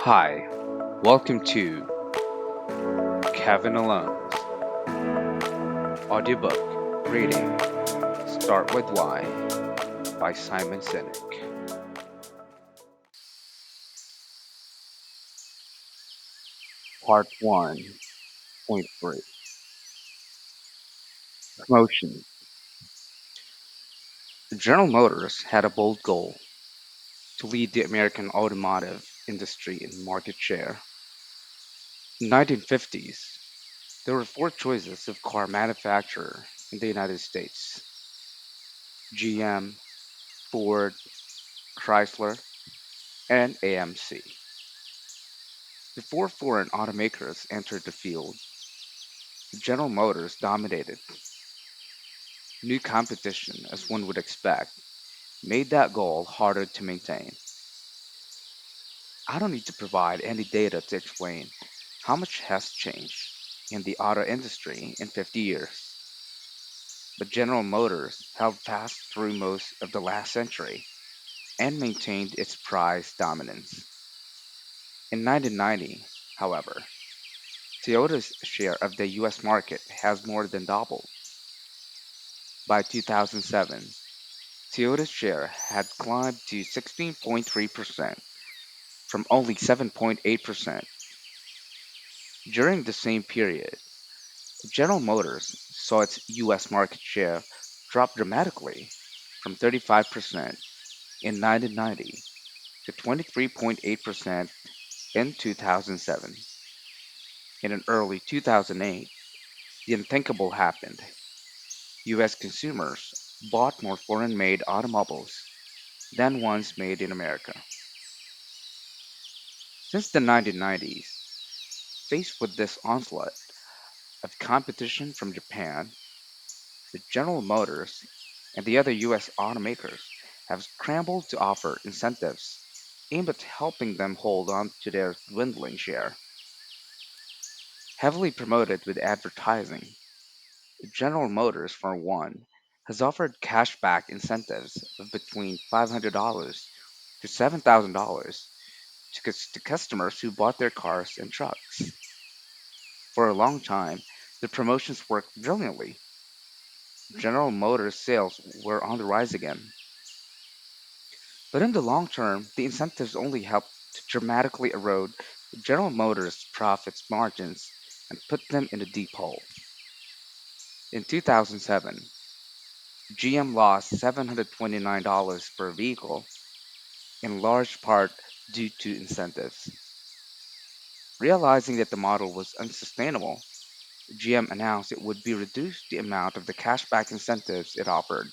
Hi, welcome to Kevin Alone's audiobook reading Start With Why by Simon Sinek. Part 1.3 Promotion. General Motors had a bold goal to lead the American automotive industry in market share. In the 1950s, there were four choices of car manufacturer in the United States: GM, Ford, Chrysler, and AMC. Before foreign automakers entered the field, General Motors dominated. New competition, as one would expect, made that goal harder to maintain. I don't need to provide any data to explain how much has changed in the auto industry in 50 years. But General Motors held fast through most of the last century and maintained its price dominance. In 1990, however, Toyota's share of the US market has more than doubled. By 2007, Toyota's share had climbed to 16.3% from only 7.8%. During the same period, General Motors saw its US market share drop dramatically from 35% in 1990 to 23.8% in 2007. In early 2008, the unthinkable happened. US consumers bought more foreign made automobiles than ones made in America. Since the 1990s, faced with this onslaught of competition from Japan, the General Motors and the other US automakers have scrambled to offer incentives aimed at helping them hold on to their dwindling share. Heavily promoted with advertising, General Motors, for one, has offered cashback incentives of between $500 to $7,000 to customers who bought their cars and trucks. For a long time, the promotions worked brilliantly. General Motors sales were on the rise again. But in the long term, the incentives only helped to dramatically erode General Motors' profits margins and put them in a deep hole. In 2007, GM lost $729 per vehicle, in large part due to incentives. Realizing that the model was unsustainable, GM announced it would be reduced the amount of the cashback incentives it offered,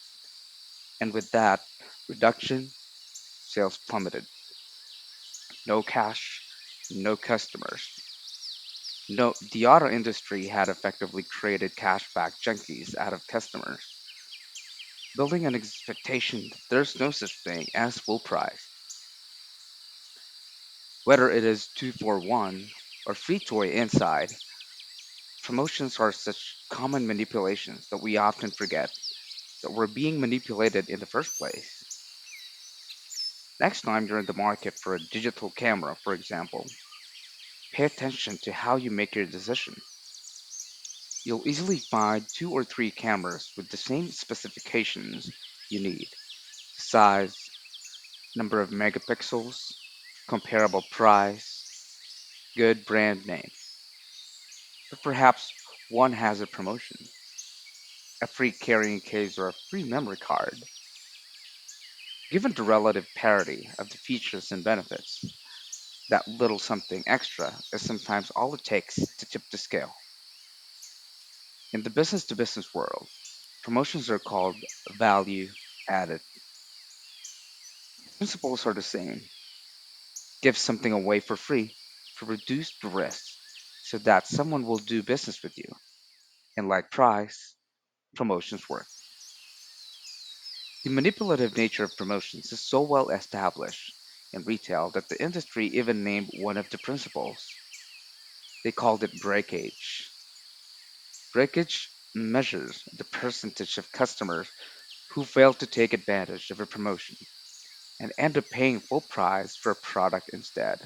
and with that reduction, sales plummeted. No cash, no customers. No, the auto industry had effectively created cashback junkies out of customers, building an expectation that there's no such thing as full price. Whether it is 2 for 1 or free toy inside, promotions are such common manipulations that we often forget that we're being manipulated in the first place. Next time you're in the market for a digital camera, for example, pay attention to how you make your decision. You'll easily find two or three cameras with the same specifications you need: size, number of megapixels, comparable price, good brand name. But perhaps one has a promotion, a free carrying case, or a free memory card. Given the relative parity of the features and benefits, that little something extra is sometimes all it takes to tip the scale. In the business to business world, promotions are called value added. Principles are the same: give something away for free to reduce the risk so that someone will do business with you. And like price, promotions work. The manipulative nature of promotions is so well established in retail that the industry even named one of the principles. They called it breakage. Breakage measures the percentage of customers who fail to take advantage of a promotion and end up paying full price for a product instead.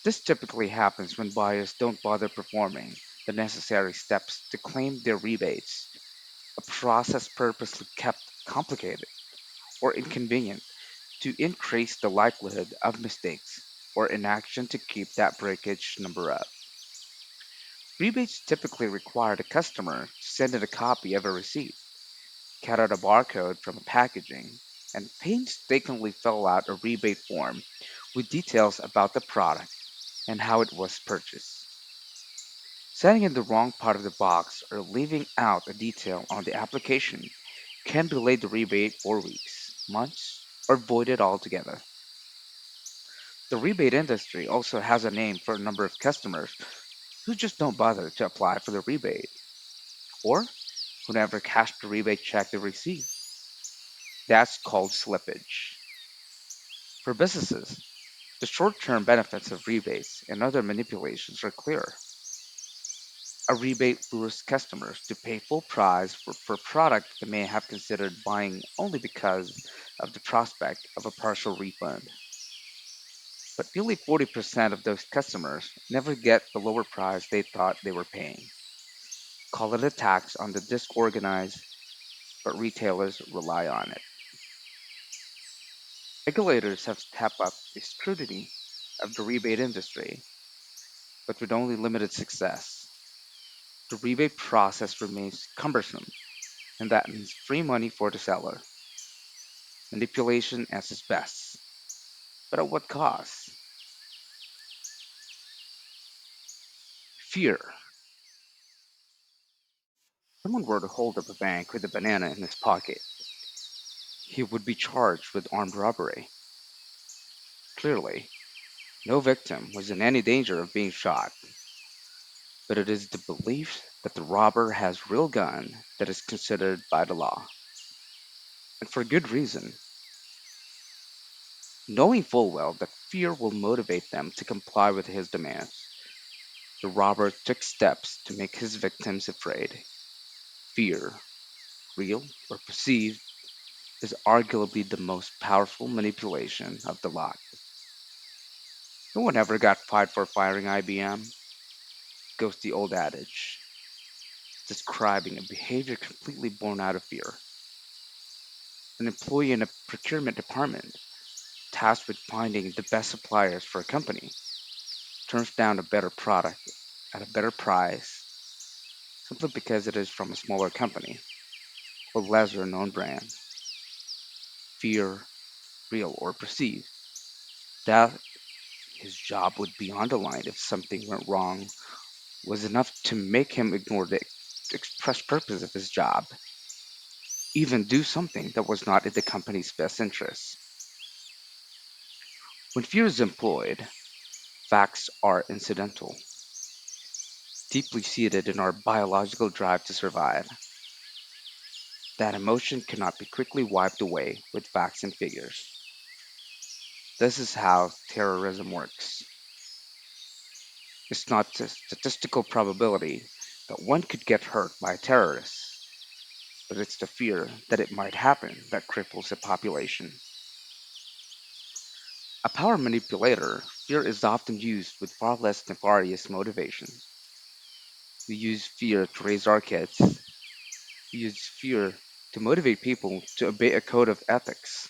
This typically happens when buyers don't bother performing the necessary steps to claim their rebates, a process purposely kept complicated or inconvenient to increase the likelihood of mistakes or inaction to keep that breakage number up. Rebates typically require the customer to send in a copy of a receipt, cut out a barcode from a packaging, and painstakingly fill out a rebate form with details about the product and how it was purchased. Sending in the wrong part of the box or leaving out a detail on the application can delay the rebate for weeks, months, or void it altogether. The rebate industry also has a name for a number of customers who just don't bother to apply for the rebate, or who never cash the rebate check they receive. That's called slippage. For businesses, the short term benefits of rebates and other manipulations are clear. A rebate lures customers to pay full price for a product they may have considered buying only because of the prospect of a partial refund. But nearly 40% of those customers never get the lower price they thought they were paying. Call it a tax on the disorganized, but retailers rely on it. Regulators have stepped up the scrutiny of the rebate industry, but with only limited success. The rebate process remains cumbersome, and that means free money for the seller, manipulation at its best. But at what cost? Fear. If someone were to hold up a bank with a banana in his pocket, he would be charged with armed robbery. Clearly, no victim was in any danger of being shot, but it is the belief that the robber has real gun that is considered by the law, and for good reason, knowing full well that fear will motivate them to comply with his demands. The robber took steps to make his victims afraid. Fear, real or perceived, is arguably the most powerful manipulation of the lot. No one ever got fired for firing IBM, goes the old adage, describing a behavior completely born out of fear. An employee in a procurement department tasked with finding the best suppliers for a company turns down a better product at a better price simply because it is from a smaller company or lesser known brand. Fear, real or perceived, that his job would be on the line if something went wrong was enough to make him ignore the express purpose of his job, even do something that was not in the company's best interest. When fear is employed, facts are incidental, deeply seated in our biological drive to survive. That emotion cannot be quickly wiped away with facts and figures. This is how terrorism works. It's not a statistical probability that one could get hurt by a terrorist, but it's the fear that it might happen that cripples a population. A power manipulator, fear is often used with far less nefarious motivation. We use fear to raise our kids. We use fear to motivate people to obey a code of ethics.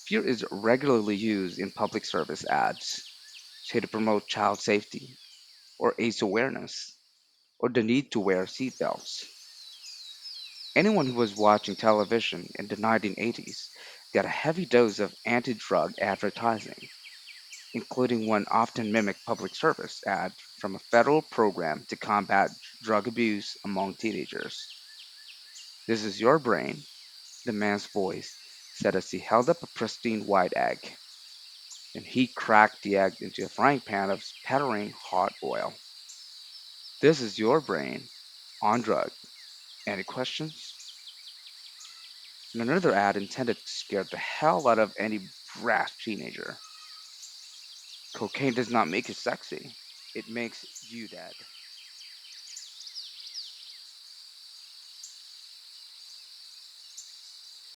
Fear is regularly used in public service ads, say to promote child safety, or AIDS awareness, or the need to wear seatbelts. Anyone who was watching television in the 1980s got a heavy dose of anti drug advertising, including one often mimicked public service ad from a federal program to combat drug abuse among teenagers. This is your brain, the man's voice said as he held up a pristine white egg, and he cracked the egg into a frying pan of spattering hot oil. This is your brain on drug. Any questions? And another ad intended to scare the hell out of any brash teenager. Cocaine does not make you sexy, it makes you dead.